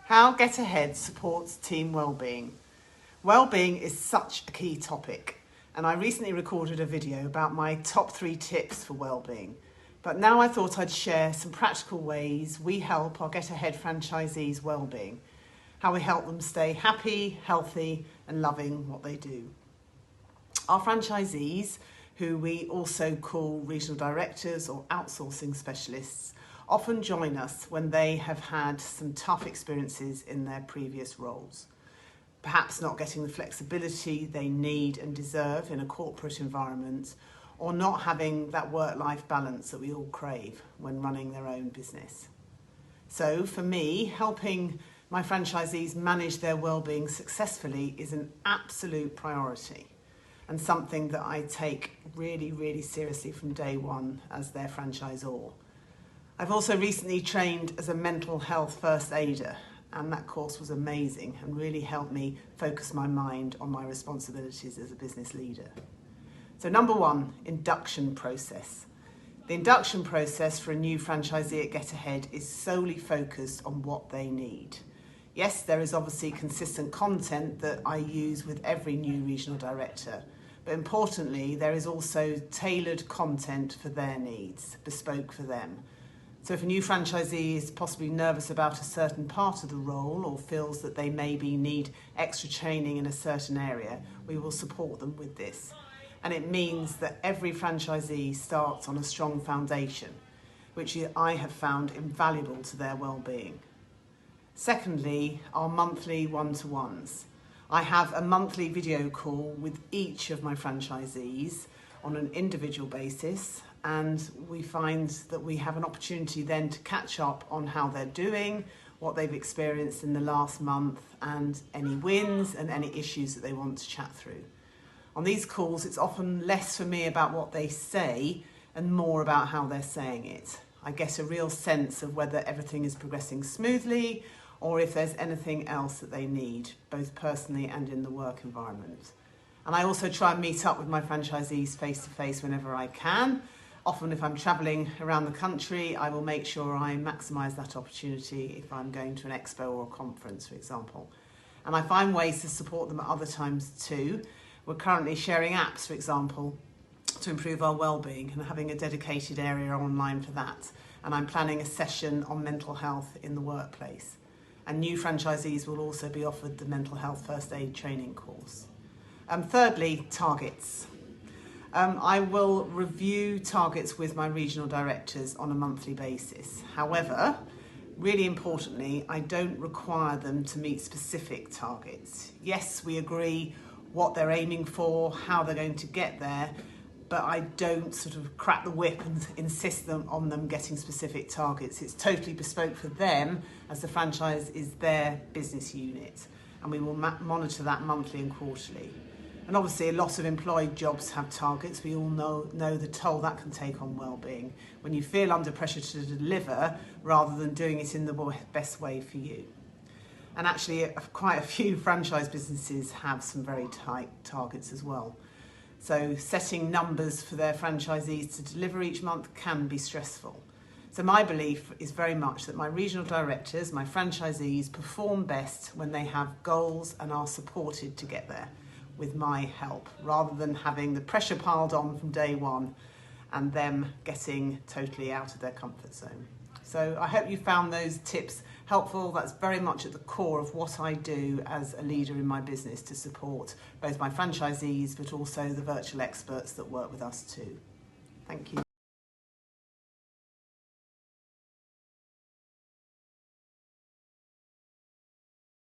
How GetAhead supports team wellbeing. Wellbeing is such a key topic, and I recently recorded a video about my top 3 tips for wellbeing. But now I thought I'd share some practical ways we help our GetAhead franchisees' wellbeing, how we help them stay happy, healthy, and loving what they do. Our franchisees, who we also call regional directors or outsourcing specialists, often join us when they have had some tough experiences in their previous roles. Perhaps not getting the flexibility they need and deserve in a corporate environment, or not having that work-life balance that we all crave when running their own business. So for me, helping my franchisees manage their wellbeing successfully is an absolute priority, and something that I take really seriously from day one as their franchisor. I've also recently trained as a mental health first aider, and that course was amazing and really helped me focus my mind on my responsibilities as a business leader. So number 1, induction process. The induction process for a new franchisee at GetAhead is solely focused on what they need. Yes, there is obviously consistent content that I use with every new regional director, but importantly, there is also tailored content for their needs, bespoke for them. So if a new franchisee is possibly nervous about a certain part of the role or feels that they maybe need extra training in a certain area, we will support them with this. And it means that every franchisee starts on a strong foundation, which I have found invaluable to their well-being. Secondly, our monthly one-to-ones. I have a monthly video call with each of my franchisees on an individual basis, and we find that we have an opportunity then to catch up on how they're doing, what they've experienced in the last month, and any wins and any issues that they want to chat through. On these calls, it's often less for me about what they say and more about how they're saying it. I get a real sense of whether everything is progressing smoothly or if there's anything else that they need, both personally and in the work environment. And I also try and meet up with my franchisees face to face whenever I can. Often if I'm travelling around the country, I will make sure I maximise that opportunity if I'm going to an expo or a conference, for example. And I find ways to support them at other times too. We're currently sharing apps, for example, to improve our wellbeing and having a dedicated area online for that. And I'm planning a session on mental health in the workplace. And new franchisees will also be offered the mental health first aid training course. Thirdly, targets. I will review targets with my regional directors on a monthly basis. However, really importantly, I don't require them to meet specific targets. Yes, we agree what they're aiming for, how they're going to get there, but I don't sort of crack the whip and insist on them getting specific targets. It's totally bespoke for them, as the franchise is their business unit, and we will monitor that monthly and quarterly. And obviously a lot of employed jobs have targets. We all know the toll that can take on wellbeing when you feel under pressure to deliver rather than doing it in the best way for you. And actually quite a few franchise businesses have some very tight targets as well. So setting numbers for their franchisees to deliver each month can be stressful. So my belief is very much that my regional directors, my franchisees, perform best when they have goals and are supported to get there with my help, rather than having the pressure piled on from day one and them getting totally out of their comfort zone. So I hope you found those tips helpful. That's very much at the core of what I do as a leader in my business to support both my franchisees but also the virtual experts that work with us too. Thank you.